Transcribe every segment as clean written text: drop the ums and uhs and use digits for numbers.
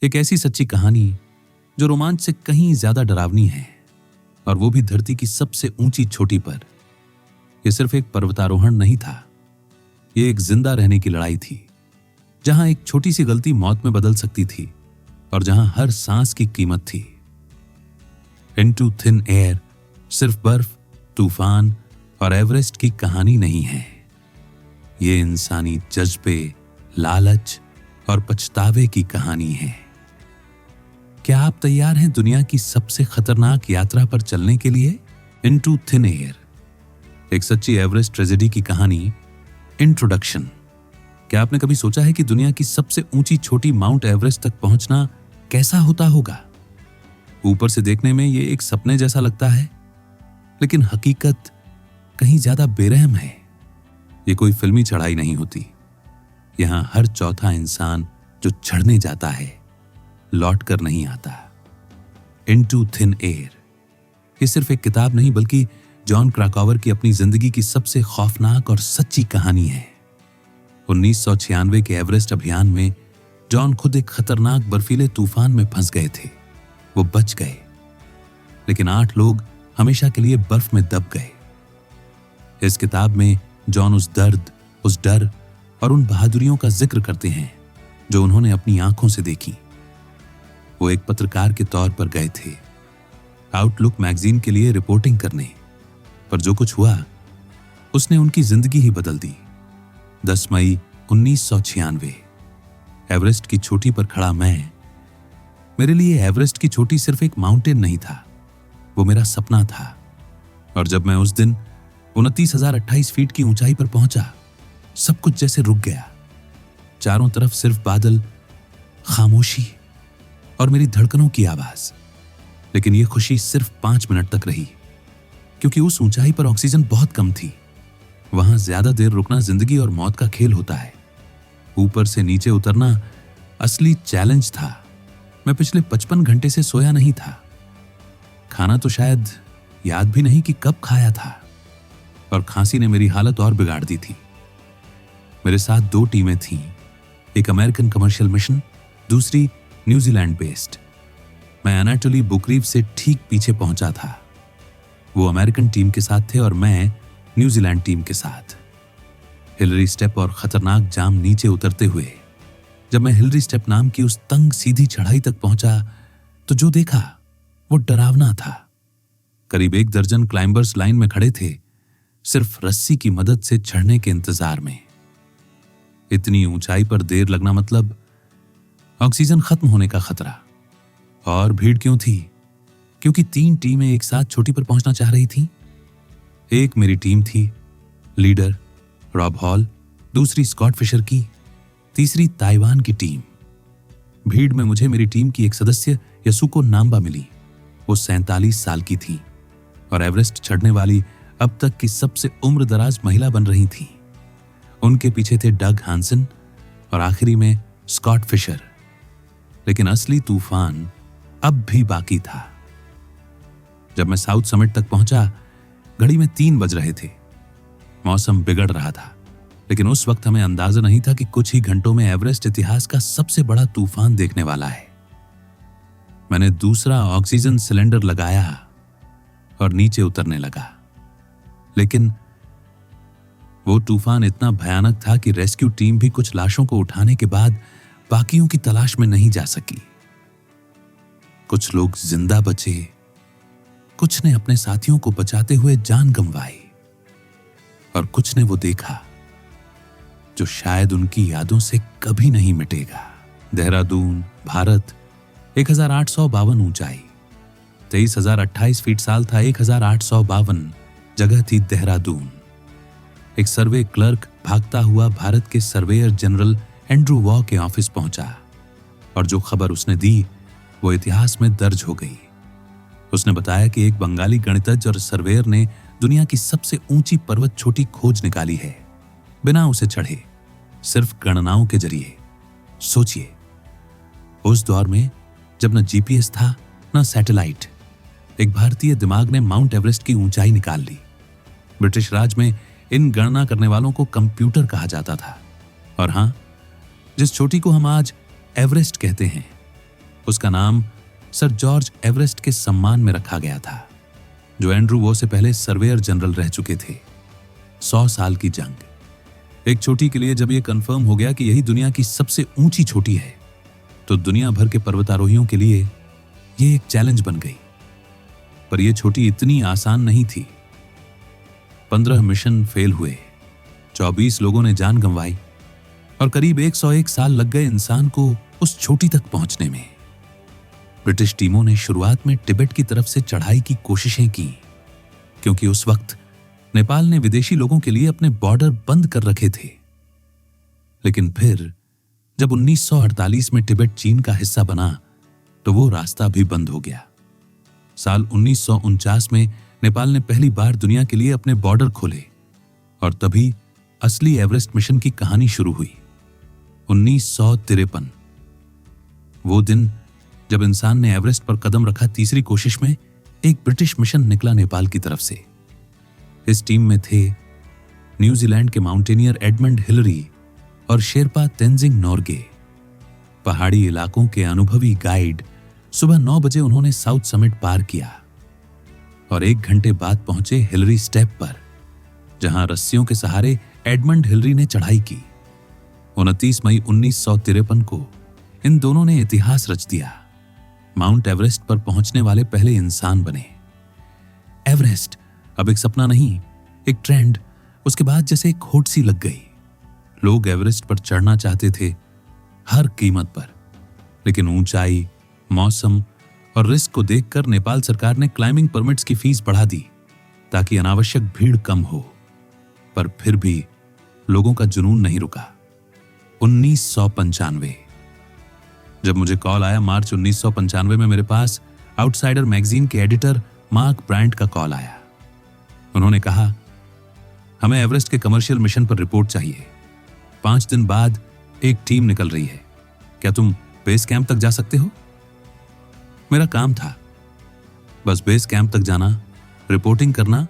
एक ऐसी सच्ची कहानी जो रोमांच से कहीं ज्यादा डरावनी है, और वो भी धरती की सबसे ऊंची चोटी पर। यह सिर्फ एक पर्वतारोहण नहीं था, ये एक जिंदा रहने की लड़ाई थी, जहां एक छोटी सी गलती मौत में बदल सकती थी और जहां हर सांस की कीमत थी। इनटू थिन एयर सिर्फ बर्फ, तूफान और एवरेस्ट की कहानी नहीं है। ये इंसानी जज्बे, लालच और पछतावे की कहानी है। क्या आप तैयार हैं दुनिया की सबसे खतरनाक यात्रा पर चलने के लिए? इनटू थिन एयर, एक सच्ची एवरेस्ट ट्रेजेडी की कहानी। इंट्रोडक्शन। क्या आपने कभी सोचा है कि दुनिया की सबसे ऊंची चोटी माउंट एवरेस्ट तक पहुंचना कैसा होता होगा? ऊपर से देखने में ये एक सपने जैसा लगता है, लेकिन हकीकत कहीं ज्यादा बेरहम है। ये कोई फिल्मी चढ़ाई नहीं होती। यहां हर चौथा इंसान जो चढ़ने जाता है लौट कर नहीं आता। इनटू थिन एयर, ये सिर्फ एक किताब नहीं बल्कि जॉन क्राकॉवर की अपनी जिंदगी की सबसे खौफनाक और सच्ची कहानी है। 1996 के एवरेस्ट अभियान में जॉन खुद एक खतरनाक बर्फीले तूफान में फंस गए थे। वो बच गए, लेकिन 8 लोग हमेशा के लिए बर्फ में दब गए। इस किताब में जॉन उस दर्द, उस डर और उन बहादुरियों का जिक्र करते हैं जो उन्होंने अपनी आंखों से देखी। वो एक पत्रकार के तौर पर गए थे आउटलुक मैगजीन के लिए रिपोर्टिंग करने, पर जो कुछ हुआ उसने उनकी जिंदगी ही बदल दी। 10 मई 1996, एवरेस्ट की चोटी पर खड़ा मैं। मेरे लिए एवरेस्ट की चोटी सिर्फ एक माउंटेन नहीं था, वो मेरा सपना था। और जब मैं उस दिन 29,028 फीट की ऊंचाई पर पहुंचा, सब कुछ जैसे रुक गया। चारों तरफ सिर्फ बादल, खामोशी और मेरी धड़कनों की आवाज। लेकिन यह खुशी सिर्फ 5 मिनट तक रही, क्योंकि उस ऊंचाई पर ऑक्सीजन बहुत कम थी। वहां ज्यादा देर रुकना जिंदगी और मौत का खेल होता है। ऊपर से नीचे उतरना असली चैलेंज था। मैं पिछले 55 घंटे से सोया नहीं था। खाना तो शायद याद भी नहीं कि कब खाया था, और खांसी ने मेरी हालत और बिगाड़ दी थी। मेरे साथ 2 टीमें थीं, एक अमेरिकन कमर्शियल मिशन, दूसरी न्यूजीलैंड बेस्ड। मैं एनाटोली बुकरीव से ठीक पीछे पहुंचा था। वो अमेरिकन टीम के साथ थे और मैं न्यूजीलैंड टीम के साथ। हिलरी स्टेप और खतरनाक जाम नीचे उतरते हुए जब मैं हिलरी स्टेप नाम की उस तंग सीधी चढ़ाई तक पहुंचा, तो जो देखा वो डरावना था। करीब 1 दर्जन क्लाइंबर्स लाइन में खड़े थे, सिर्फ रस्सी की मदद से चढ़ने के इंतजार में। इतनी ऊंचाई पर देर लगना मतलब ऑक्सीजन खत्म होने का खतरा। और भीड़ क्यों थी? क्योंकि 3 टीमें एक साथ चोटी पर पहुंचना चाह रही थीं। एक मेरी टीम थी, लीडर रॉब हॉल, दूसरी स्कॉट फिशर की, तीसरी ताइवान की टीम। भीड़ में मुझे मेरी टीम की एक सदस्य यसुको नाम्बा मिली। वो 47 साल की थी और एवरेस्ट चढ़ने वाली अब तक की सबसे उम्रदराज महिला बन रही थी। उनके पीछे थे डग हांसन और आखिरी में स्कॉट फिशर। लेकिन असली तूफान अब भी बाकी था। जब मैं साउथ समिट तक पहुंचा, घड़ी में 3 बज रहे थे। मौसम बिगड़ रहा था, लेकिन उस वक्त हमें अंदाजा नहीं था कि कुछ ही घंटों में एवरेस्ट इतिहास का सबसे बड़ा तूफान देखने वाला है। मैंने दूसरा ऑक्सीजन सिलेंडर लगाया और नीचे उतरने लगा, लेकिन वो तूफान इतना भयानक था कि रेस्क्यू टीम भी कुछ लाशों को उठाने के बाद बाकियों की तलाश में नहीं जा सकी। कुछ लोग जिंदा बचे, कुछ ने अपने साथियों को बचाते हुए जान गंवाई, और कुछ ने वो देखा जो शायद उनकी यादों से कभी नहीं मिटेगा। देहरादून, भारत, 1852 ऊंचाई, 23,028 फीट साल था 1852। जगह थी देहरादून। एक सर्वे क्लर्क भागता हुआ भारत के सर्वेयर जनरल एंड्रू वॉ के ऑफिस पहुंचा, और जो खबर उसने दी वो इतिहास में दर्ज हो गई। उसने बताया कि एक बंगाली गणितज्ञ और सर्वेयर ने दुनिया की सबसे ऊंची पर्वत चोटी खोज निकाली है, बिना उसे चढ़े, सिर्फ गणनाओं के जरिए। सोचिए, उस दौर में जब न जीपीएस था न सैटेलाइट, एक भारतीय दिमाग ने माउंट एवरेस्ट की ऊंचाई निकाल ली। ब्रिटिश राज में इन गणना करने वालों को कंप्यूटर कहा जाता था। और हां, जिस चोटी को हम आज एवरेस्ट कहते हैं, उसका नाम सर जॉर्ज एवरेस्ट के सम्मान में रखा गया था, जो एंड्रू वो से पहले सर्वेयर जनरल रह चुके थे। 100 साल की जंग। एक चोटी के लिए जब यह कंफर्म हो गया कि यही दुनिया की सबसे ऊंची चोटी है, तो दुनिया भर के पर्वतारोहियों के लिए यह एक चैलेंज बन गई। पर यह चोटी इतनी आसान नहीं थी। 15 मिशन फेल हुए, 24 लोगों ने जान गंवाई और करीब 101 साल लग गए इंसान को उस चोटी तक पहुंचने में। ब्रिटिश टीमों ने शुरुआत में तिब्बत की तरफ से चढ़ाई की कोशिशें की, क्योंकि उस वक्त नेपाल ने विदेशी लोगों के लिए अपने बॉर्डर बंद कर रखे थे। लेकिन फिर जब 1948 में तिब्बत चीन का हिस्सा बना, तो वो रास्ता भी बंद हो गया। साल 1949 में नेपाल ने पहली बार दुनिया के लिए अपने बॉर्डर खोले और तभी असली एवरेस्ट मिशन की कहानी शुरू हुई। 1953 वो दिन जब इंसान ने एवरेस्ट पर कदम रखा। तीसरी कोशिश में एक ब्रिटिश मिशन निकला नेपाल की तरफ से। इस टीम में थे न्यूजीलैंड के माउंटेनियर एडमंड हिलरी और शेरपा तेंजिंग नोर्गे। पहाड़ी इलाकों के अनुभवी गाइड। सुबह 9 बजे उन्होंने साउथ समिट पार किया और 1 घंटे बाद पहुंचे हिलरी स्टेप पर, जहां रस्सियों के सहारे एडमंड हिलरी ने चढ़ाई की। 29 मई 1953 को इन दोनों ने इतिहास रच दिया। माउंट एवरेस्ट पर पहुंचने वाले पहले इंसान बने। एवरेस्ट अब एक सपना नहीं, एक ट्रेंड। उसके बाद जैसे एक खोट सी लग गई। लोग एवरेस्ट पर चढ़ना चाहते थे हर कीमत पर, लेकिन ऊंचाई, मौसम और रिस्क को देखकर नेपाल सरकार ने क्लाइंबिंग परमिट्स की फीस बढ़ा दी ताकि अनावश्यक भीड़ कम हो। पर फिर भी लोगों का जुनून नहीं रुका। 1995 जब मुझे कॉल आया, मार्च 1995 में मेरे पास आउटसाइडर मैगजीन के एडिटर मार्क ब्रांट का कॉल आया। उन्होंने कहा, हमें एवरेस्ट के कमर्शियल मिशन पर रिपोर्ट चाहिए। 5 दिन बाद एक टीम निकल रही है, क्या तुम बेस कैंप तक जा सकते हो? मेरा काम था बस बेस कैंप तक जाना, रिपोर्टिंग करना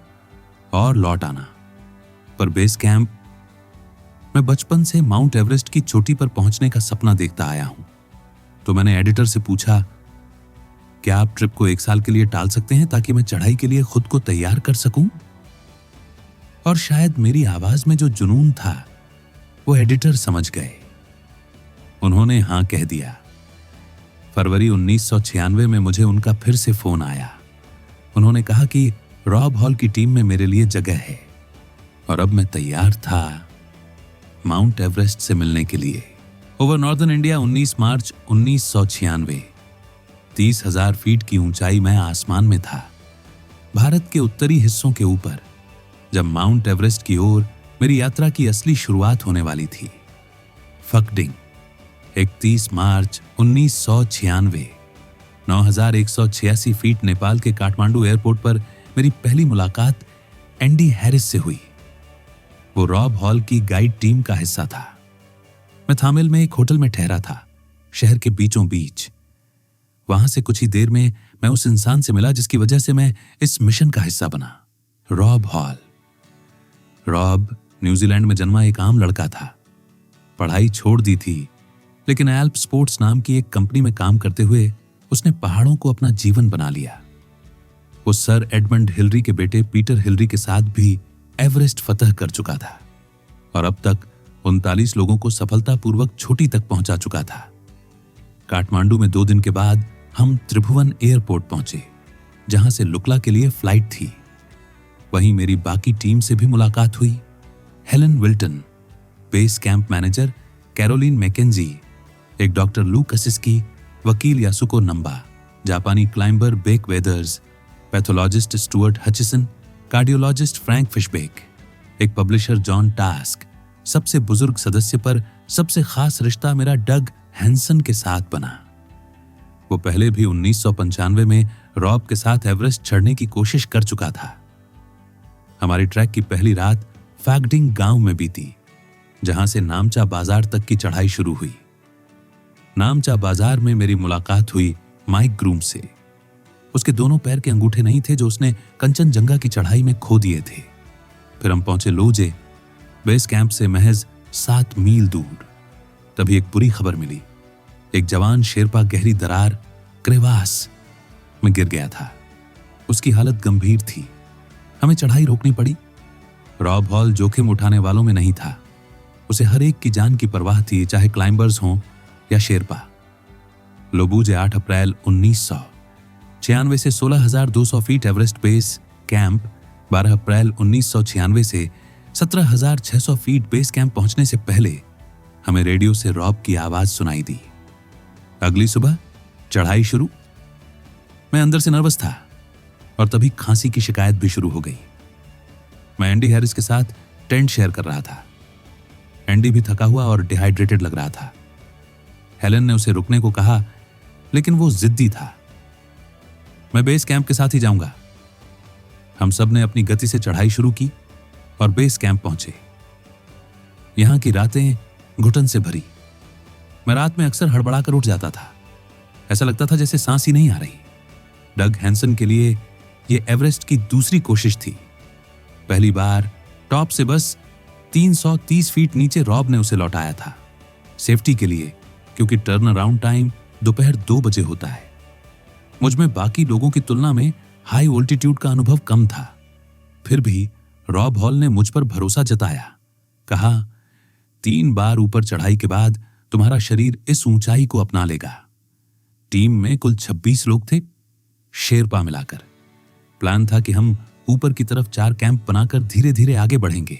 और लौट आना। पर बेस कैंप, मैं बचपन से माउंट एवरेस्ट की चोटी पर पहुंचने का सपना देखता आया हूं। तो मैंने एडिटर से पूछा, क्या आप ट्रिप को 1 साल के लिए टाल सकते हैं ताकि मैं चढ़ाई के लिए खुद को तैयार कर सकूं? और शायद मेरी आवाज में जो जुनून था वो एडिटर समझ गए। उन्होंने हां कह दिया। फरवरी 1996 में मुझे उनका फिर से फोन आया। उन्होंने कहा कि रॉब हॉल की टीम में मेरे लिए जगह है और अब मैं तैयार था माउंट एवरेस्ट से मिलने के लिए। ओवर नॉर्दर्न इंडिया 19 मार्च 1996। 30,000 फीट की ऊंचाई में आसमान में था, भारत के उत्तरी हिस्सों के ऊपर, जब माउंट एवरेस्ट की ओर मेरी यात्रा की असली शुरुआत होने वाली थी। फकडिंग 31 मार्च 1996। 9,186 फीट नेपाल के काठमांडू एयरपोर्ट पर मेरी पहली मुलाकात एंडी हैरिस से हुई। वो रॉब हॉल की गाइड टीम का हिस्सा था। मैं थामिल में एक होटल में ठहरा था, शहर के बीचों बीच। वहां से कुछ ही देर में मैं उस इंसान से मिला जिसकी वजह से मैं इस मिशन का हिस्सा बना, रॉब हॉल। रॉब न्यूजीलैंड में जन्मा एक आम लड़का था। पढ़ाई छोड़ दी थी, लेकिन एल्प स्पोर्ट्स नाम की एक कंपनी में काम करते हुए उसने पहाड़ों को अपना जीवन बना लिया। वो सर एडमंड हिलरी के बेटे पीटर हिलरी के साथ भी एवरेस्ट फतह कर चुका था और अब तक 39 लोगों को सफलतापूर्वक चोटी तक पहुंचा चुका था। काठमांडू में 2 दिन के बाद हम त्रिभुवन एयरपोर्ट पहुंचे, जहां से लुकला के लिए फ्लाइट थी। वहीं मेरी बाकी टीम से भी मुलाकात हुई। Helen Wilton, base camp manager Caroline Mackenzie, एक डॉक्टर लू कसिस्की, वकील यासुको नंबा, जापानी climber Beck Weathers, pathologist Stuart Hutchison, cardiologist Frank Fischbeck, एक पब्लिशर जॉन टास्क। सबसे बुजुर्ग सदस्य पर सबसे खास रिश्ता मेरा डग हैंसन के साथ बना। वो पहले भी 1995 में रॉब के साथ एवरेस्ट चढ़ने की कोशिश कर चुका था। हमारी ट्रैक की पहली रात फैगडिंग गांव में बीती, जहां से नामचा बाजार तक की चढ़ाई शुरू हुई। नामचा बाजार में मेरी मुलाकात हुई माइक ग्रूम से। उसके दोनों पैर के अंगूठे नहीं थे जो उसने कंचनजंगा की चढ़ाई में खो दिए थे। फिर हम पहुंचे लोजे, बेस कैंप से महज 7 मील दूर। तभी एक बुरी खबर मिली। एक जवान शेरपा गहरी दरार क्रेवास में गिर गया था। उसकी हालत गंभीर थी। हमें चढ़ाई रोकनी पड़ी। रॉब हॉल जोखिम उठाने वालों में नहीं था। उसे हर एक की जान की परवाह थी, चाहे क्लाइंबर्स हों या शेरपा। लोबूजे 8 अप्रैल 1996 से 16,200 फीट एवरेस्ट बेस कैंप, 12 अप्रैल 1996 से 17,600 फीट बेस कैंप पहुंचने से पहले हमें रेडियो से रॉब की आवाज सुनाई दी। अगली सुबह चढ़ाई शुरू। मैं अंदर से नर्वस था और तभी खांसी की शिकायत भी शुरू हो गई। मैं एंडी हैरिस के साथ टेंट शेयर कर रहा था। एंडी भी थका हुआ और डिहाइड्रेटेड लग रहा था। हेलन ने उसे रुकने को कहा, लेकिन वो जिद्दी था। मैं बेस कैंप के साथ ही जाऊंगा। हम सब ने अपनी गति से चढ़ाई शुरू की और बेस कैंप पहुंचे। यहां की रातें घुटन से भरी। मैं रात में अक्सर हड़बड़ा कर उठ जाता था। ऐसा लगता था जैसे सांस ही नहीं आ रही। डग हैंसन के लिए यह एवरेस्ट की दूसरी कोशिश थी। पहली बार टॉप से बस 330 फीट नीचे रॉब ने उसे लौटाया था, सेफ्टी के लिए, क्योंकि टर्न अराउंड टाइम दोपहर 2 बजे होता है। मुझ में बाकी लोगों की तुलना में हाई ऑल्टीट्यूड का अनुभव कम था। फिर भी रॉब हॉल ने मुझ पर भरोसा जताया। कहा, 3 बार ऊपर चढ़ाई के बाद तुम्हारा शरीर इस ऊंचाई को अपना लेगा। टीम में कुल 26 लोग थे, शेरपा मिलाकर। प्लान था कि हम ऊपर की तरफ 4 कैंप बनाकर धीरे धीरे आगे बढ़ेंगे।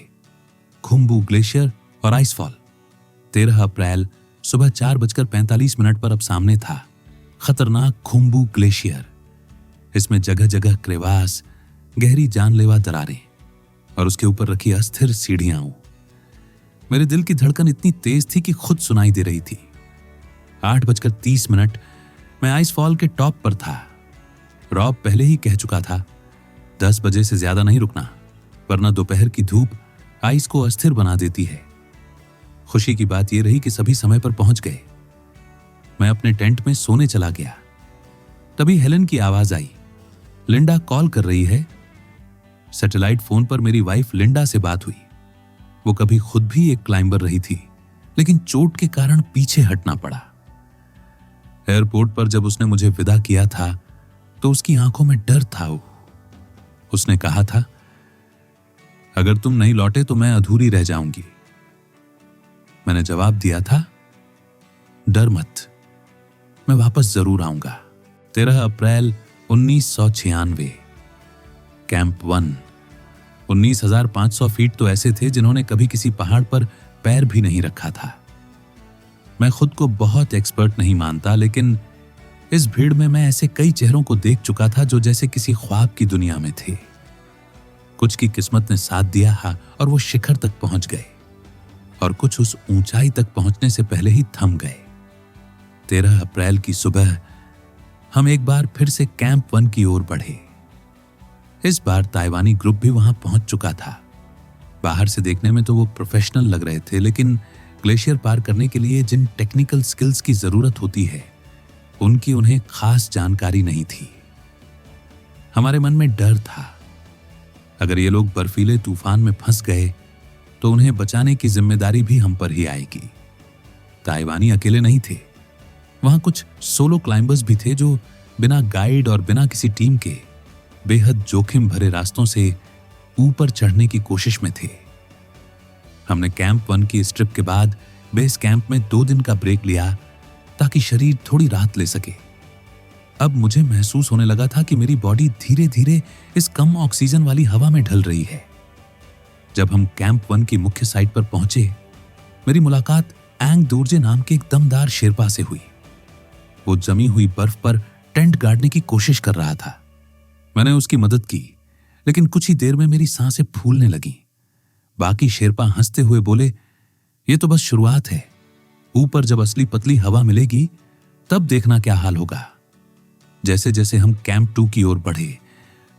खुम्बू ग्लेशियर और आइसफॉल। 13 अप्रैल सुबह 4:45 पर अब सामने था खतरनाक खुम्बू ग्लेशियर। इसमें जगह जगह क्रेवास, गहरी जानलेवा दरारें और उसके ऊपर रखी अस्थिर सीढ़ियां। मेरे दिल की धड़कन इतनी तेज थी कि खुद सुनाई दे रही थी। 8:30 मैं आइसफॉल के टॉप पर था। रॉब पहले ही कह चुका था, 10 बजे से ज्यादा नहीं रुकना, वरना दोपहर की धूप आइस को अस्थिर बना देती है। खुशी की बात यह रही कि सभी समय पर पहुंच गए। मैं अपने टेंट में सोने चला गया। तभी हेलन की आवाज आई, लिंडा कॉल कर रही है। सैटेलाइट फोन पर मेरी वाइफ लिंडा से बात हुई। वो कभी खुद भी एक क्लाइंबर रही थी, लेकिन चोट के कारण पीछे हटना पड़ा। एयरपोर्ट पर जब उसने मुझे विदा किया था तो उसकी आंखों में डर था। उसने कहा था, अगर तुम नहीं लौटे तो मैं अधूरी रह जाऊंगी। मैंने जवाब दिया था, डर मत, मैं वापस जरूर आऊंगा। 13 अप्रैल 1996। कैंप 1। 19,500 फीट तो ऐसे थे जिन्होंने कभी किसी पहाड़ पर पैर भी नहीं रखा था। मैं खुद को बहुत एक्सपर्ट नहीं मानता, लेकिन इस भीड़ में मैं ऐसे कई चेहरों को देख चुका था जो जैसे किसी ख्वाब की दुनिया में थे। कुछ की किस्मत ने साथ दिया और वो शिखर तक पहुंच गए, और कुछ उस ऊंचाई तक पहुंचने से पहले ही थम गए। 13 अप्रैल की सुबह हम एक बार फिर से कैंप 1 की ओर बढ़े। इस बार ताइवानी ग्रुप भी वहां पहुंच चुका था। बाहर से देखने में तो वो प्रोफेशनल लग रहे थे, लेकिन ग्लेशियर पार करने के लिए जिन टेक्निकल स्किल्स की जरूरत होती है, उनकी उन्हें खास जानकारी नहीं थी। हमारे मन में डर था, अगर ये लोग बर्फीले तूफान में फंस गए तो उन्हें बचाने की जिम्मेदारी भी हम पर ही आएगी। ताइवानी अकेले नहीं थे, वहां कुछ सोलो क्लाइंबर्स भी थे जो बिना गाइड और बिना किसी टीम के बेहद जोखिम भरे रास्तों से ऊपर चढ़ने की कोशिश में थे। हमने कैंप 1 की इस ट्रिप के बाद बेस कैंप में 2 दिन का ब्रेक लिया ताकि शरीर थोड़ी राहत ले सके। अब मुझे महसूस होने लगा था कि मेरी बॉडी धीरे धीरे इस कम ऑक्सीजन वाली हवा में ढल रही है। जब हम कैंप 1 की मुख्य साइट पर पहुंचे, मेरी मुलाकात एंग दोर्जे नाम के एक दमदार शेरपा से हुई। वो जमी हुई बर्फ पर टेंट गाड़ने की कोशिश कर रहा था। मैंने उसकी मदद की, लेकिन कुछ ही देर में मेरी सांसें फूलने लगीं। बाकी शेरपा हंसते हुए बोले, ये तो बस शुरुआत है, ऊपर जब असली पतली हवा मिलेगी तब देखना क्या हाल होगा। जैसे जैसे हम कैंप 2 की ओर बढ़े,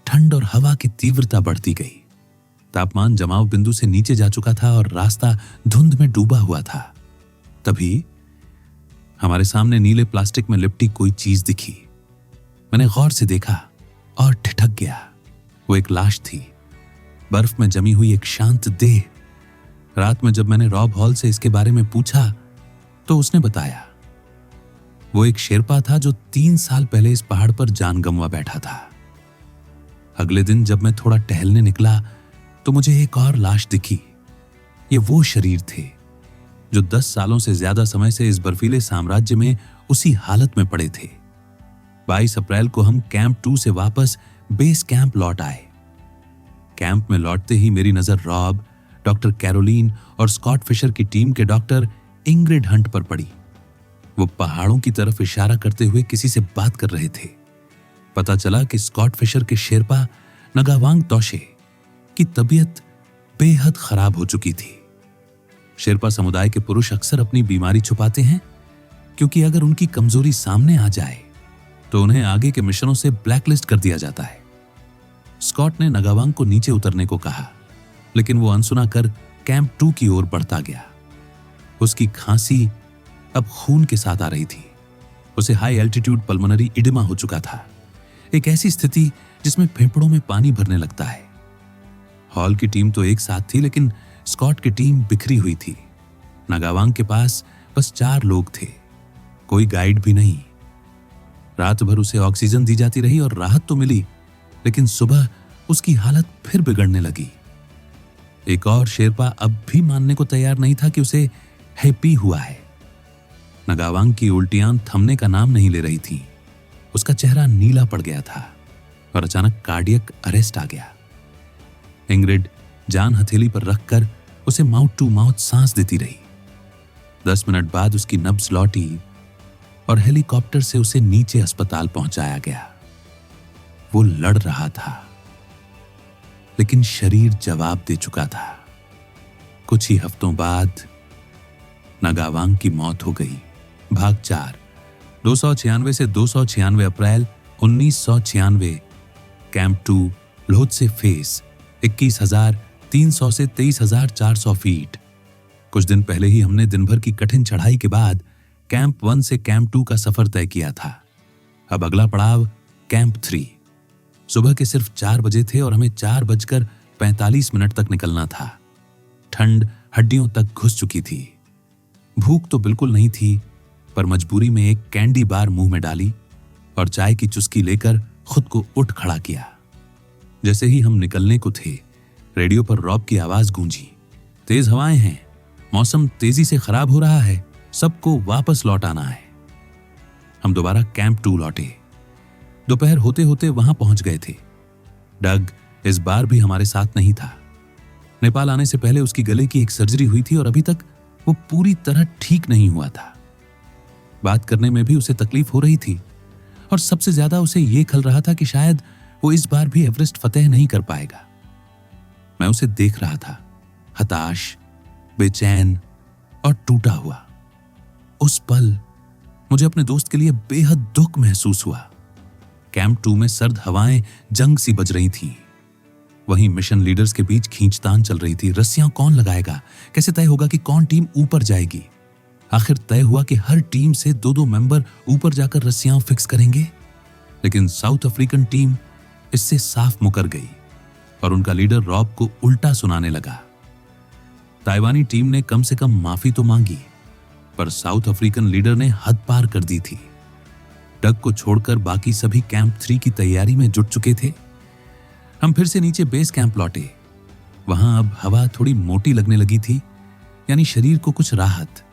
ठंड और हवा की तीव्रता बढ़ती गई। तापमान जमाव बिंदु से नीचे जा चुका था और रास्ता धुंध में डूबा हुआ था। तभी हमारे सामने नीले प्लास्टिक में लिपटी कोई चीज दिखी। मैंने गौर से देखा और ठिठक गया। वो एक लाश थी, बर्फ में जमी हुई एक शांत देह। रात में जब मैंने रॉब हॉल से इसके बारे में पूछा तो उसने बताया, वो एक शेरपा था जो 3 साल पहले इस पहाड़ पर जान गंवा बैठा था। अगले दिन जब मैं थोड़ा टहलने निकला तो मुझे एक और लाश दिखी। ये वो शरीर थे जो 10 सालों से ज्यादा समय से इस बर्फीले साम्राज्य में उसी हालत में पड़े थे। 22 अप्रैल को हम कैंप 2 से वापस बेस कैंप लौट आए। कैंप में लौटते ही मेरी नजर रॉब, डॉक्टर कैरोलीन और स्कॉट फिशर की टीम के डॉक्टर इंग्रिड हंट पर पड़ी। वो पहाड़ों की तरफ इशारा करते हुए किसी से बात कर रहे थे। पता चला कि स्कॉट फिशर के शेरपा नगावांग तोशे की तबीयत बेहद खराब हो चुकी थी। शेरपा समुदाय के पुरुष अक्सर अपनी बीमारी छुपाते हैं क्योंकि अगर उनकी कमजोरी सामने आ जाए तो उन्हें आगे के मिशनों से ब्लैकलिस्ट कर दिया जाता है। स्कॉट ने नगावांग को नीचे उतरने को कहा, लेकिन वो अनसुना कर कैंप 2 की ओर बढ़ता गया। उसकी खांसी अब खून के साथ आ रही थी। उसे हाई एल्टीट्यूड पल्मोनरी इडिमा हो चुका था, एक ऐसी स्थिति जिसमें फेफड़ों में पानी भरने लगता है। हॉल की टीम तो एक साथ थी, लेकिन स्कॉट की टीम बिखरी हुई थी। नगावांग के पास बस 4 लोग थे, कोई गाइड भी नहीं। रात भर उसे ऑक्सीजन दी जाती रही और राहत तो मिली, लेकिन सुबह उसकी हालत फिर बिगड़ने लगी। एक और शेरपा अब भी मानने को तैयार नहीं था कि उसे हैप्पी हुआ है। नगावांग की उल्टियां थमने का नाम नहीं ले रही थी। उसका चेहरा नीला पड़ गया था और अचानक कार्डियक अरेस्ट आ गया। इंग्रिड जान हथेली पर रखकर उसे माउथ टू माउथ सांस देती रही। 10 मिनट बाद उसकी नब्ज लौटी और हेलीकॉप्टर से उसे नीचे अस्पताल पहुंचाया गया। वो लड़ रहा था, लेकिन शरीर जवाब दे चुका था। कुछ ही हफ्तों बाद नगावांग की मौत हो गई। भाग 4 296 से 296 अप्रैल 1996। कैंप 2 लोत्से फेस 21,300 से 23,400 फीट। कुछ दिन पहले ही हमने दिन भर की कठिन चढ़ाई के बाद कैंप 1 से कैंप 2 का सफर तय किया था। अब अगला पड़ाव कैंप 3। सुबह के सिर्फ 4 बजे थे और हमें 4:45 तक निकलना था। ठंड हड्डियों तक घुस चुकी थी। भूख तो बिल्कुल नहीं थी, पर मजबूरी में एक कैंडी बार मुंह में डाली और चाय की चुस्की लेकर खुद को उठ खड़ा किया। जैसे ही हम निकलने को थे, रेडियो पर रॉब की आवाज गूंजी, तेज हवाएं हैं, मौसम तेजी से खराब हो रहा है, सबको वापस लौट आना है। हम दोबारा कैंप 2 लौटे। दोपहर होते होते वहां पहुंच गए थे। डग इस बार भी हमारे साथ नहीं था। नेपाल आने से पहले उसकी गले की एक सर्जरी हुई थी और अभी तक वो पूरी तरह ठीक नहीं हुआ था। बात करने में भी उसे तकलीफ हो रही थी और सबसे ज्यादा उसे यह खल रहा था कि शायद वो इस बार भी एवरेस्ट फतेह नहीं कर पाएगा। मैं उसे देख रहा था, हताश, बेचैन और टूटा हुआ। उस पल मुझे अपने दोस्त के लिए बेहद दुख महसूस हुआ। कैंप 2 में सर्द हवाएं जंग सी बज रही थीं। वहीं मिशन लीडर्स के बीच खींचतान चल रही थी। रस्सियां कौन लगाएगा, कैसे तय होगा कि कौन टीम ऊपर जाएगी। आखिर तय हुआ कि हर टीम से 2-2 मेंबर ऊपर जाकर रस्सियां फिक्स करेंगे, लेकिन साउथ अफ्रीकन टीम इससे साफ मुकर गई और उनका लीडर रॉब को उल्टा सुनाने लगा। ताइवानी टीम ने कम से कम माफी तो मांगी, पर साउथ अफ्रीकन लीडर ने हद पार कर दी थी। डग को छोड़कर बाकी सभी कैंप 3 की तैयारी में जुट चुके थे। हम फिर से नीचे बेस कैंप लौटे। वहां अब हवा थोड़ी मोटी लगने लगी थी, यानी शरीर को कुछ राहत,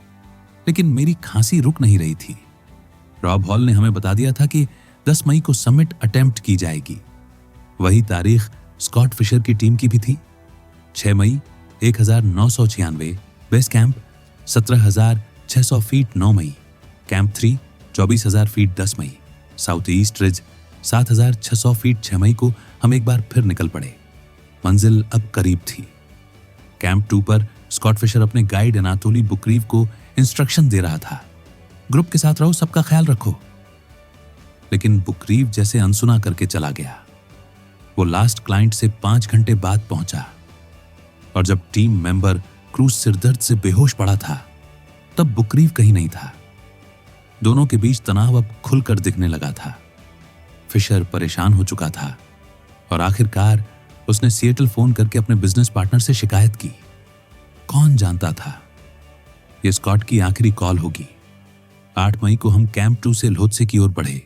लेकिन मेरी खांसी रुक नहीं रही थी। रॉब हॉल ने हमें बता दिया था कि 10 मई को समिट अटेम्प्ट की जाएगी। वही तारीख स्कॉट फिशर की टीम की भी थी। 6 मई 1996, बेस कैंप 17,600 फीट 9 मई, कैंप 3 24,000 फीट 10 मई, साउथ ईस्ट रिज 7,600 फीट 6 मई को हम एक बार फिर निकल पड़े। मंजिल अब करीब थी। कैंप 2 पर स्कॉट फिशर अपने गाइड अनातोली बुकरीव को इंस्ट्रक्शन दे रहा था, ग्रुप के साथ रहो, सबका ख्याल रखो। लेकिन बुकरीव जैसे अनसुना करके चला गया। वो लास्ट क्लाइंट से 5 घंटे बाद पहुंचा और जब टीम मेंबर क्रूज सिरदर्द से बेहोश पड़ा था, तब बुकरीव कहीं नहीं था। दोनों के बीच तनाव अब खुलकर दिखने लगा था। फिशर परेशान हो चुका था और आखिरकार उसने सिएटल फोन करके अपने बिजनेस पार्टनर से शिकायत की। कौन जानता था ये स्कॉट की आखिरी कॉल होगी। 8 मई को हम कैंप 2 से लोत्से की ओर बढ़े।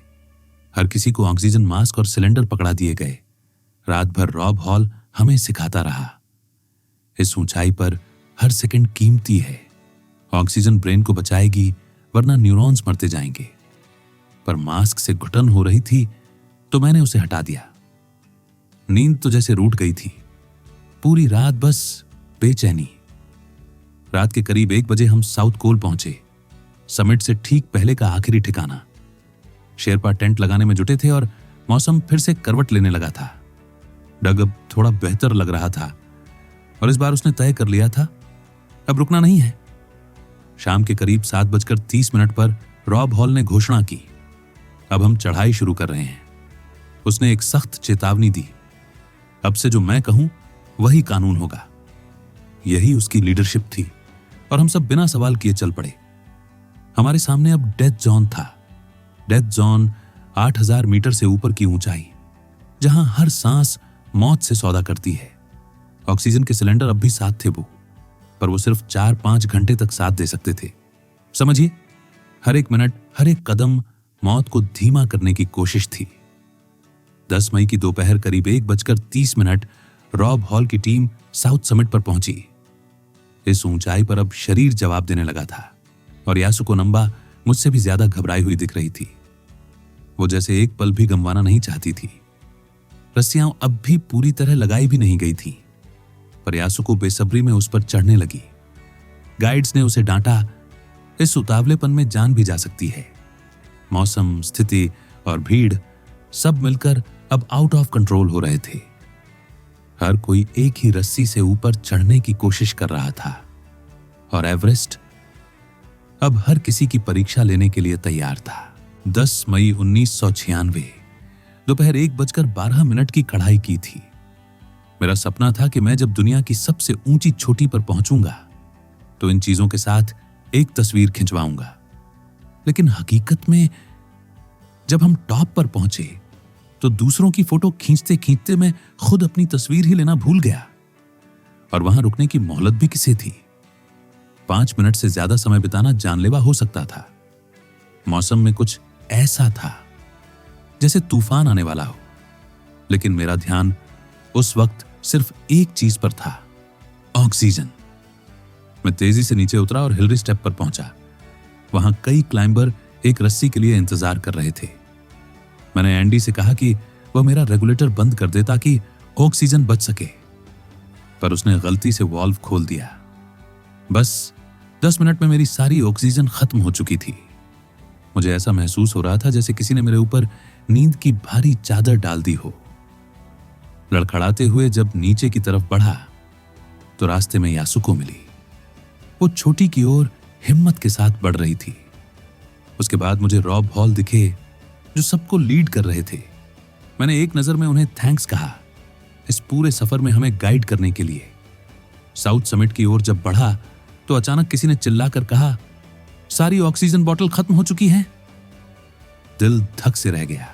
हर किसी को ऑक्सीजन मास्क और सिलेंडर पकड़ा दिए गए। रात भर रॉब हॉल हमें सिखाता रहा। इस ऊंचाई पर हर सेकंड कीमती है। ऑक्सीजन ब्रेन को बचाएगी, वरना न्यूरॉन्स मरते जाएंगे। पर मास्क से घुटन हो रही थी तो मैंने उसे हटा दिया। नींद तो जैसे रूठ गई थी। पूरी रात बस बेचैनी। रात के करीब 1 बजे हम साउथ कोल पहुंचे, समिट से ठीक पहले का आखिरी ठिकाना। शेरपा टेंट लगाने में जुटे थे और मौसम फिर से करवट लेने लगा था। डग अब थोड़ा बेहतर लग रहा था और इस बार उसने तय कर लिया था अब रुकना नहीं है। शाम के करीब 7:30 पर रॉब हॉल ने घोषणा की, अब हम चढ़ाई शुरू कर रहे हैं। उसने एक सख्त चेतावनी दी, अब से जो मैं कहूं वही कानून होगा। यही उसकी लीडरशिप थी और हम सब बिना सवाल किए चल पड़े। हमारे सामने अब डेथ जोन था। डेथ जोन 8000 मीटर से ऊपर की ऊंचाई, जहां हर सांस मौत से सौदा करती है। ऑक्सीजन के सिलेंडर अब भी साथ थे पर वो सिर्फ 4-5 घंटे तक साथ दे सकते थे। समझिए, हर एक मिनट, हर एक कदम मौत को धीमा करने की कोशिश थी। 10 मई की दोपहर करीब 1:30 रॉब हॉल की टीम साउथ समिट पर पहुंची। इस ऊंचाई पर अब शरीर जवाब देने लगा था और यासुको नंबा मुझसे भी ज्यादा घबराई हुई दिख रही थी। वो जैसे एक पल भी गंवाना नहीं चाहती थी। रस्सियां अब भी पूरी तरह लगाई भी नहीं गई थी, पर यासुको बेसब्री में उस पर चढ़ने लगी। गाइड्स ने उसे डांटा, इस उतावलेपन में जान भी जा सकती है। मौसम, स्थिति और भीड़ सब मिलकर अब आउट ऑफ कंट्रोल हो रहे थे। हर कोई एक ही रस्सी से ऊपर चढ़ने की कोशिश कर रहा था और एवरेस्ट अब हर किसी की परीक्षा लेने के लिए तैयार था। 10 मई 1996 दोपहर 1:12 की कढ़ाई की थी। मेरा सपना था कि मैं जब दुनिया की सबसे ऊंची चोटी पर पहुंचूंगा तो इन चीजों के साथ एक तस्वीर खिंचवाऊंगा। लेकिन हकीकत में जब हम टॉप पर पहुंचे तो दूसरों की फोटो खींचते खींचते मैं खुद अपनी तस्वीर ही लेना भूल गया। और वहां रुकने की मोहलत भी किसे थी? 5 मिनट से ज्यादा समय बिताना जानलेवा हो सकता था। मौसम में कुछ ऐसा था जैसे तूफान आने वाला हो। लेकिन मेरा ध्यान उस वक्त सिर्फ एक चीज पर था, ऑक्सीजन। मैं तेजी से नीचे उतरा और हिलरी स्टेप पर पहुंचा। वहां कई क्लाइंबर एक रस्सी के लिए इंतजार कर रहे थे। मैंने एंडी से कहा कि वह मेरा रेगुलेटर बंद कर दे ताकि ऑक्सीजन बच सके, पर उसने गलती से वाल्व खोल दिया। बस 10 मिनट में मेरी सारी ऑक्सीजन खत्म हो चुकी थी। मुझे ऐसा महसूस हो रहा था जैसे किसी ने मेरे ऊपर नींद की भारी चादर डाल दी हो। लड़खड़ाते हुए जब नीचे की तरफ बढ़ा तो रास्ते में यासुको मिली। वो छोटी की ओर हिम्मत के साथ बढ़ रही थी। उसके बाद मुझे रॉब हॉल दिखे जो सबको लीड कर रहे थे। मैंने एक नजर में उन्हें थैंक्स कहा इस पूरे सफर में हमें गाइड करने के लिए। साउथ समिट की ओर जब बढ़ा तो अचानक किसी ने चिल्लाकर कहा, सारी ऑक्सीजन बोतल खत्म हो चुकी है। दिल धक से रह गया।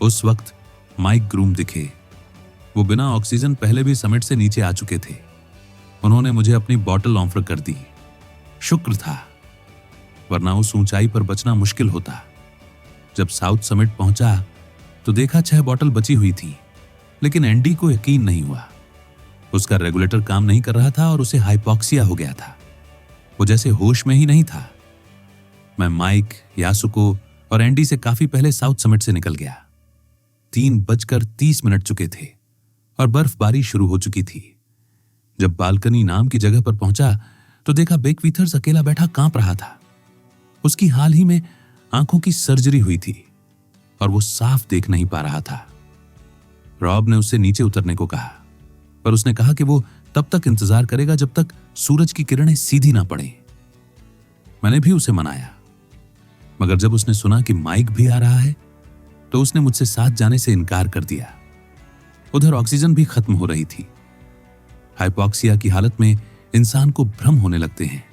उस वक्त माइक ग्रूम दिखे। वो बिना ऑक्सीजन पहले भी समिट से नीचे आ चुके थे। उन्होंने मुझे अपनी बोतल ऑफर कर दी। शुक्र था, वरना उस ऊंचाई पर बचना मुश्किल होता। जब साउथ समिट पहुंचा तो देखा 6 बोतल बची हुई थी, लेकिन एंडी को यकीन नहीं हुआ। उसका रेगुलेटर काम नहीं कर रहा था और उसे हाइपोक्सिया हो गया था। वो जैसे होश में ही नहीं था। मैं माइक, यासुको और एंडी से काफी पहले साउथ समिट से निकल गया। 3:30 चुके थे और बर्फबारी शुरू हो चुकी थी। जब बालकनी नाम की जगह पर पहुंचा तो देखा बेक वीथर्स अकेला बैठा कांप रहा था। उसकी हाल ही में आंखों की सर्जरी हुई थी और वो साफ देख नहीं पा रहा था। रॉब ने उससे नीचे उतरने को कहा, पर उसने कहा कि वो तब तक इंतजार करेगा जब तक सूरज की किरणें सीधी ना पड़े। मैंने भी उसे मनाया, मगर जब उसने सुना कि माइक भी आ रहा है तो उसने मुझसे साथ जाने से इनकार कर दिया। उधर ऑक्सीजन भी खत्म हो रही थी। हाइपोक्सिया की हालत में इंसान को भ्रम होने लगते हैं।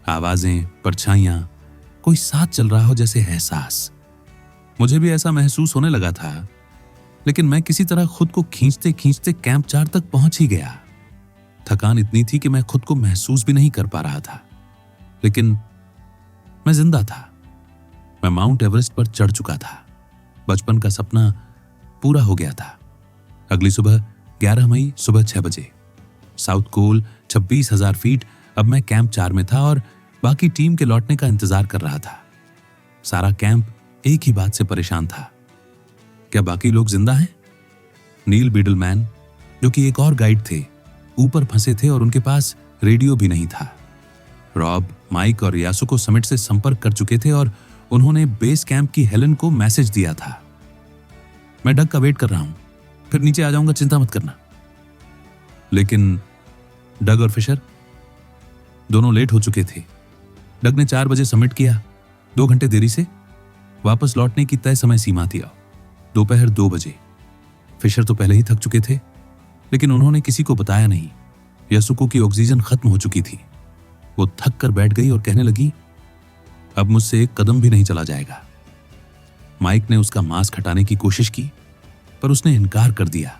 आवाजें, परछाइयां, कोई साथ चल रहा हो जैसे एहसास। मुझे भी ऐसा महसूस होने लगा था, लेकिन मैं किसी तरह खुद को खींचते खींचते कैंप 4 तक पहुंच ही गया। थकान इतनी थी कि मैं खुद को महसूस भी नहीं कर पा रहा था, लेकिन मैं जिंदा था मैं माउंट एवरेस्ट पर चढ़ चुका था। बचपन का सपना पूरा हो गया था। अगली सुबह 11 मई सुबह 6 बजे साउथ कोल 26,000 फीट। अब मैं कैंप 4 में था और बाकी टीम के लौटने का इंतजार कर रहा था। सारा कैंप एक ही बात से परेशान था, क्या बाकी लोग जिंदा हैं? नील बीडलमैन, जो कि एक और गाइड थे, ऊपर फंसे थे और उनके पास रेडियो भी नहीं था। रॉब, माइक और यासुको समिट से संपर्क कर चुके थे और उन्होंने बेस कैंप की हेलन को मैसेज दिया था, मैं डग का वेट कर रहा हूं, फिर नीचे आ जाऊंगा, चिंता मत करना। लेकिन डग और फिशर दोनों लेट हो चुके थे। डग ने 4 बजे सबमिट किया, 2 घंटे देरी से। वापस लौटने की तय समय सीमा थी दोपहर 2 बजे। फिशर तो पहले ही थक चुके थे, लेकिन उन्होंने किसी को बताया नहीं। यासुको की ऑक्सीजन खत्म हो चुकी थी। वो थक कर बैठ गई और कहने लगी, अब मुझसे एक कदम भी नहीं चला जाएगा। माइक ने उसका मास्क हटाने की कोशिश की, पर उसने इनकार कर दिया।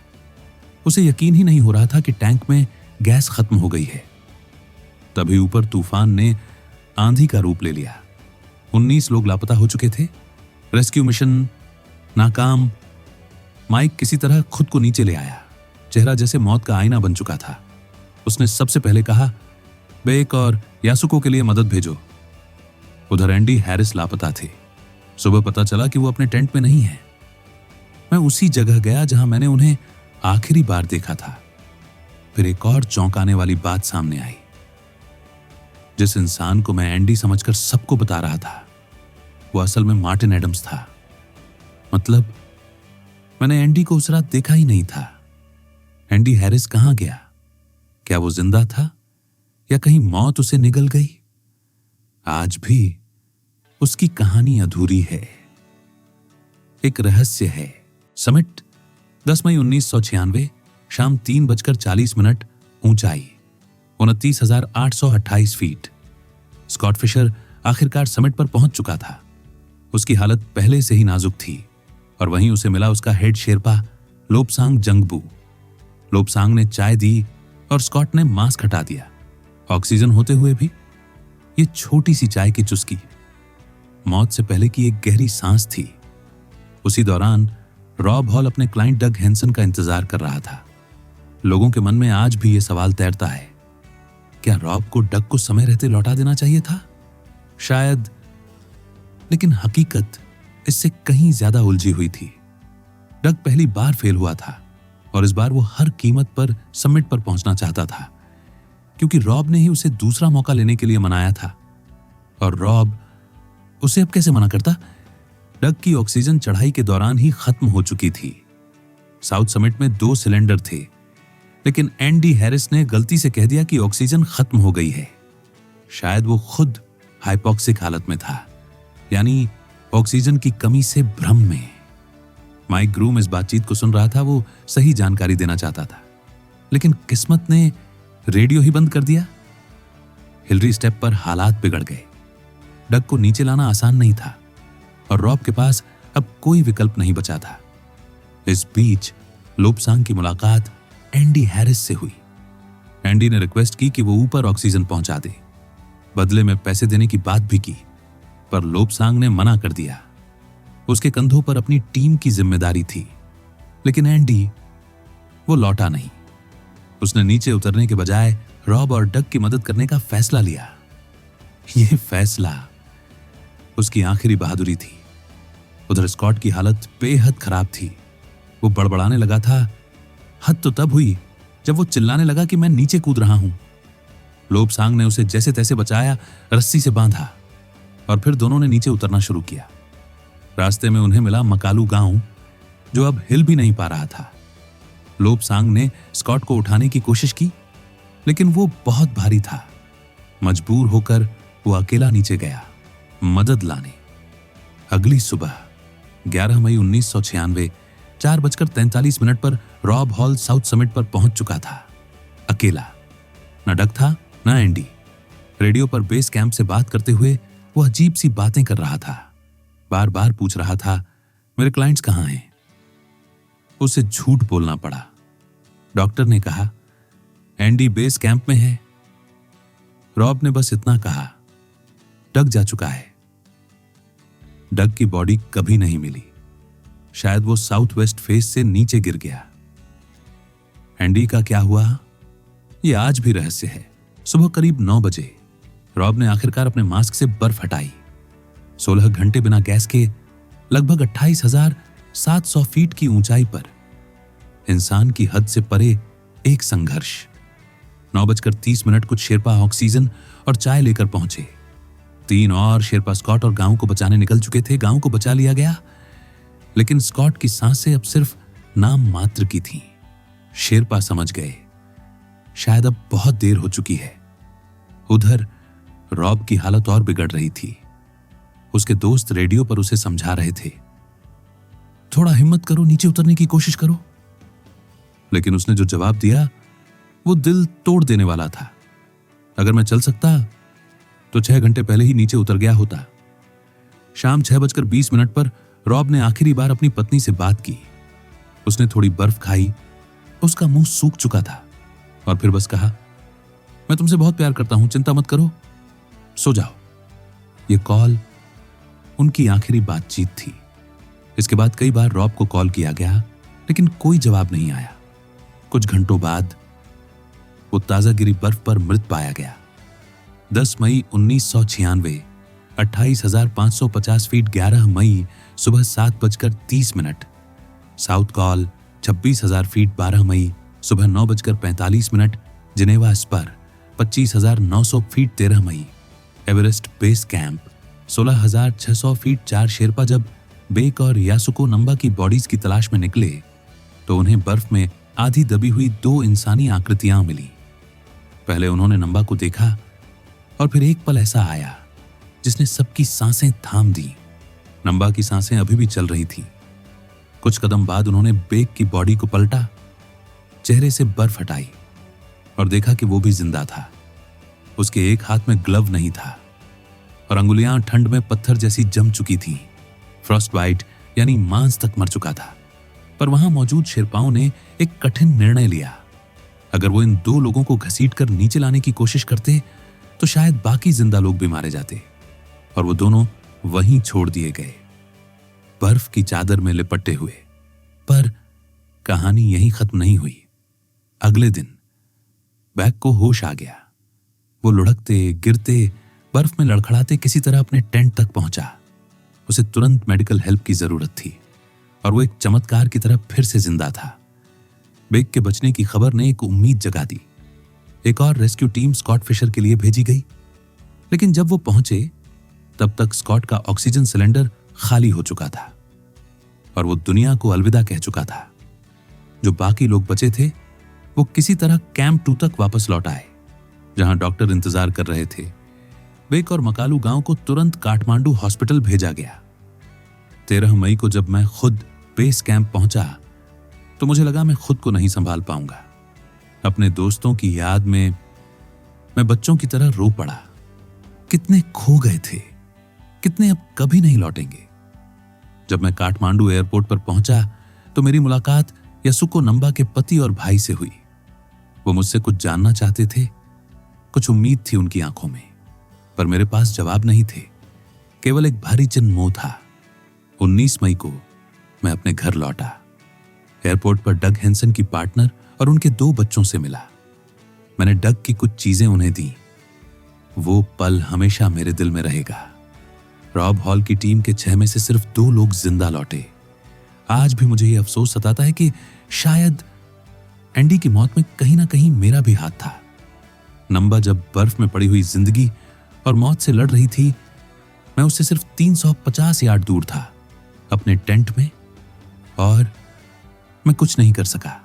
उसे यकीन ही नहीं हो रहा था कि टैंक में गैस खत्म हो गई है। तभी ऊपर तूफान ने आंधी का रूप ले लिया। 19 लोग लापता हो चुके थे। रेस्क्यू मिशन नाकाम। माइक किसी तरह खुद को नीचे ले आया। चेहरा जैसे मौत का आईना बन चुका था। उसने सबसे पहले कहा, बेक और यासुको के लिए मदद भेजो। उधर एंडी हैरिस लापता थे। सुबह पता चला कि वो अपने टेंट में नहीं है। मैं उसी जगह गया जहां मैंने उन्हें आखिरी बार देखा था। फिर एक और चौंकाने वाली बात सामने आई। जिस इंसान को मैं एंडी समझकर सबको बता रहा था, वो असल में मार्टिन एडम्स था। मतलब मैंने एंडी को उस रात देखा ही नहीं था। एंडी हैरिस कहां गया? क्या वो जिंदा था या कहीं मौत उसे निगल गई? आज भी उसकी कहानी अधूरी है, एक रहस्य है। समिट 10 मई 1996 शाम 3:40 ऊंचाई 29,828 फीट। स्कॉट फिशर आखिरकार समिट पर पहुंच चुका था। उसकी हालत पहले से ही नाजुक थी और वहीं उसे मिला उसका हेड शेरपा लोपसांग जंगबू। लोपसांग ने चाय दी और स्कॉट ने मास्क हटा दिया। ऑक्सीजन होते हुए भी ये छोटी सी चाय की चुस्की मौत से पहले की एक गहरी सांस थी। उसी दौरान रॉब हॉल अपने क्लाइंट डग हैंसन का इंतजार कर रहा था। लोगों के मन में आज भी यह सवाल तैरता है, क्या रॉब को डग को समय रहते लौटा देना चाहिए था? शायद, लेकिन हकीकत इससे कहीं ज्यादा उलझी हुई थी। डग पहली बार फेल हुआ था और इस बार वो हर कीमत पर समिट पर पहुंचना चाहता था, क्योंकि रॉब ने ही उसे दूसरा मौका लेने के लिए मनाया था। और रॉब उसे अब कैसे मना करता? डग की ऑक्सीजन चढ़ाई के दौरान ही खत्म हो चुकी थी। साउथ समिट में 2 सिलेंडर थे, लेकिन एंडी हैरिस ने गलती से कह दिया कि ऑक्सीजन खत्म हो गई है। शायद वो खुद हाइपोक्सिक हालत में था, यानी ऑक्सीजन की कमी से भ्रम में। माइक ग्रूम इस बातचीत को सुन रहा था। वो सही जानकारी देना चाहता था, लेकिन किस्मत ने रेडियो ही बंद कर दिया। हिलरी स्टेप पर हालात बिगड़ गए। डग को नीचे लाना आसान नहीं था और रॉब के पास अब कोई विकल्प नहीं बचा था। इस बीच लोपसांग की मुलाकात एंडी हैरिस से हुई। एंडी ने रिक्वेस्ट की कि वो ऊपर ऑक्सीजन पहुंचा दे। बदले में पैसे देने की बात भी की, पर लोपसांग ने मना कर दिया। उसके कंधों पर अपनी टीम की जिम्मेदारी थी। लेकिन एंडी, वो लौटा नहीं। उसने नीचे उतरने के बजाय रॉब और डग की मदद करने का फैसला लिया। यह फैसला उसकी आखिरी बहादुरी थी। उधर स्कॉट की हालत बेहद खराब थी। वो बड़बड़ाने लगा था। हद तो तब हुई जब वो चिल्लाने लगा कि मैं नीचे कूद रहा हूं। लोपसांग ने उसे जैसे तैसे बचाया, रस्सी से बांधा और फिर दोनों ने नीचे उतरना शुरू किया। रास्ते में उन्हें मिला मकालू गांव, जो अब हिल भी नहीं पा रहा था। लोपसांग ने स्कॉट को उठाने की कोशिश की, लेकिन वो बहुत भारी था। मजबूर होकर वो अकेला नीचे गया मदद लाने। अगली सुबह 11 मई 1996 4:43 पर रॉब हॉल साउथ समिट पर पहुंच चुका था। अकेला। न डग था न एंडी। रेडियो पर बेस कैंप से बात करते हुए वो अजीब सी बातें कर रहा था। बार बार पूछ रहा था, मेरे क्लाइंट्स कहां हैं? उसे झूठ बोलना पड़ा। डॉक्टर ने कहा, एंडी बेस कैंप में है। रॉब ने बस इतना कहा, डग जा चुका है। डग की बॉडी कभी नहीं मिली। शायद वो साउथ वेस्ट फेस से नीचे गिर गया। एंडी का क्या हुआ, ये आज भी रहस्य है। सुबह करीब 9 बजे रॉब ने आखिरकार अपने मास्क से बर्फ हटाई। 16 घंटे बिना गैस के लगभग 28,700 फीट की ऊंचाई पर इंसान की हद से परे एक संघर्ष। 9:30 कुछ शेरपा ऑक्सीजन और चाय लेकर पहुंचे। 3 और शेरपा स्कॉट और गांव को बचाने निकल चुके थे। गांव को बचा लिया गया, लेकिन स्कॉट की सांसें अब सिर्फ नाम मात्र की थीं। शेरपा समझ गए शायद अब बहुत देर हो चुकी है। उधर रॉब की हालत और बिगड़ रही थी। उसके दोस्त रेडियो पर उसे समझा रहे थे, थोड़ा हिम्मत करो, नीचे उतरने की कोशिश करो। लेकिन उसने जो जवाब दिया वो दिल तोड़ देने वाला था। अगर मैं चल सकता तो 6 घंटे पहले ही नीचे उतर गया होता। शाम 6:20 पर रॉब ने आखिरी बार अपनी पत्नी से बात की। उसने थोड़ी बर्फ खाई, उसका मुंह सूख चुका था और फिर बस कहा, मैं तुमसे बहुत प्यार करता हूं, चिंता मत करो, सो जाओ। ये कॉल उनकी आखिरी बातचीत थी। इसके बाद कई बार रॉब को कॉल किया गया, लेकिन कोई जवाब नहीं आया। कुछ घंटों बाद वो ताजा गिरी बर्फ पर मृत पाया गया। 10 मई 1996, 28,550 फीट 11 मई सुबह 7:30। साउथ कॉल 26,000 फीट 12 मई सुबह 9:45। जिनेवा स्पर 25,900 फीट 13 मई। Everest base camp 16,600 feet 4 Sherpa जब बेक और यासुको नंबा की बॉडीज की तलाश में निकले तो उन्हें बर्फ में आधी दबी हुई 2 इंसानी आकृतियां मिली। पहले उन्होंने नंबा को देखा और फिर एक पल ऐसा आया जिसने सबकी सांसें थाम दी। नंबा की सांसें अभी भी चल रही थीं। कुछ कदम बाद उन्होंने बेक की बॉडी को पलटा, चेहरे से बर्फ हटाई और देखा कि वो भी जिंदा था। उसके एक हाथ में ग्लव नहीं था और अंगुलियां ठंड में पत्थर जैसी जम चुकी थीं। फ्रॉस्ट बाइट यानी मांस तक मर चुका था। पर वहां मौजूद शेरपाओं ने एक कठिन निर्णय लिया। अगर वो इन 2 लोगों को घसीटकर नीचे लाने की कोशिश करते तो शायद बाकी जिंदा लोग भी मारे जाते, और वो दोनों वहीं छोड़ दिए गए, बर्फ की चादर में लिपटे हुए। पर कहानी यहीं खत्म नहीं हुई। अगले दिन बैक को होश आ गया। वो लुढ़कते गिरते बर्फ में लड़खड़ाते किसी तरह अपने टेंट तक पहुंचा। उसे तुरंत मेडिकल हेल्प की जरूरत थी और वो एक चमत्कार की तरह फिर से जिंदा था। बेक के बचने की खबर ने एक उम्मीद जगा दी। एक और रेस्क्यू टीम स्कॉट फिशर के लिए भेजी गई, लेकिन जब वो पहुंचे तब तक स्कॉट का ऑक्सीजन सिलेंडर खाली हो चुका था और वो दुनिया को अलविदा कह चुका था। जो बाकी लोग बचे थे वो किसी तरह कैंप 2 तक वापस लौट आए, जहां डॉक्टर इंतजार कर रहे थे। बेक और मकालू गांव को तुरंत काठमांडू हॉस्पिटल भेजा गया। 13 मई को जब मैं खुद बेस कैंप पहुंचा तो मुझे लगा मैं खुद को नहीं संभाल पाऊंगा। अपने दोस्तों की याद में मैं बच्चों की तरह रो पड़ा। कितने खो गए थे, कितने अब कभी नहीं लौटेंगे। जब मैं काठमांडू एयरपोर्ट पर पहुंचा तो मेरी मुलाकात यासुको नंबा के पति और भाई से हुई। वो मुझसे कुछ जानना चाहते थे, कुछ उम्मीद थी उनकी आंखों में, पर मेरे पास जवाब नहीं थे, केवल एक भारी चिन्ह मोह था। 19 मई को मैं अपने घर लौटा। एयरपोर्ट पर डग हेंसन की पार्टनर और उनके 2 बच्चों से मिला। मैंने डग की कुछ चीजें उन्हें दी। वो पल हमेशा मेरे दिल में रहेगा। रॉब हॉल की टीम के 6 में से सिर्फ 2 लोग जिंदा लौटे। आज भी मुझे यह अफसोस सताता है कि शायद एंडी की मौत में कहीं ना कहीं मेरा भी हाथ था। नंबा जब बर्फ में पड़ी हुई जिंदगी और मौत से लड़ रही थी, मैं उससे सिर्फ 350 यार्ड दूर था, अपने टेंट में, और मैं कुछ नहीं कर सका।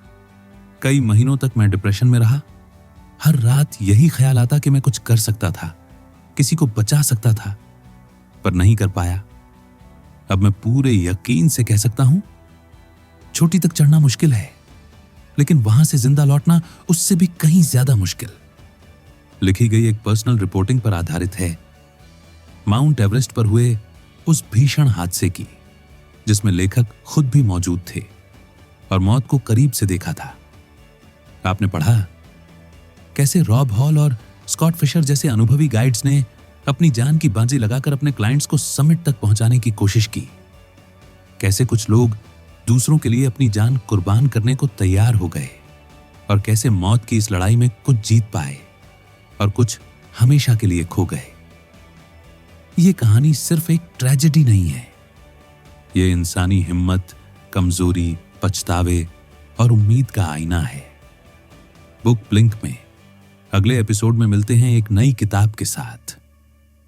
कई महीनों तक मैं डिप्रेशन में रहा। हर रात यही ख्याल आता कि मैं कुछ कर सकता था, किसी को बचा सकता था, पर नहीं कर पाया। अब मैं पूरे यकीन से कह सकता हूं, चोटी तक चढ़ना मुश्किल है, लेकिन वहां से जिंदा लौटना उससे भी कहीं ज्यादा मुश्किल। लिखी गई एक पर्सनल रिपोर्टिंग पर आधारित है, माउंट एवरेस्ट पर हुए उस भीषण हादसे की, जिसमें लेखक खुद भी मौजूद थे और मौत को करीब से देखा था। आपने पढ़ा कैसे रॉब हॉल और स्कॉट फिशर जैसे अनुभवी गाइड्स ने अपनी जान की बाजी लगाकर अपने क्लाइंट्स को समिट तक पहुंचाने की कोशिश की। कैसे कुछ लोग दूसरों के लिए अपनी जान कुर्बान करने को तैयार हो गए और कैसे मौत की इस लड़ाई में कुछ जीत पाए और कुछ हमेशा के लिए खो गए। ये कहानी सिर्फ एक ट्रेजेडी नहीं है, ये इंसानी हिम्मत, कमजोरी, पछतावे और उम्मीद का आईना है। बुक ब्लिंक में अगले एपिसोड में मिलते हैं एक नई किताब के साथ।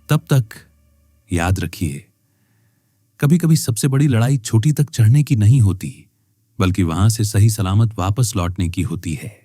तब तक याद रखिए, कभी कभी सबसे बड़ी लड़ाई छोटी तक चढ़ने की नहीं होती, बल्कि वहां से सही सलामत वापस लौटने की होती है।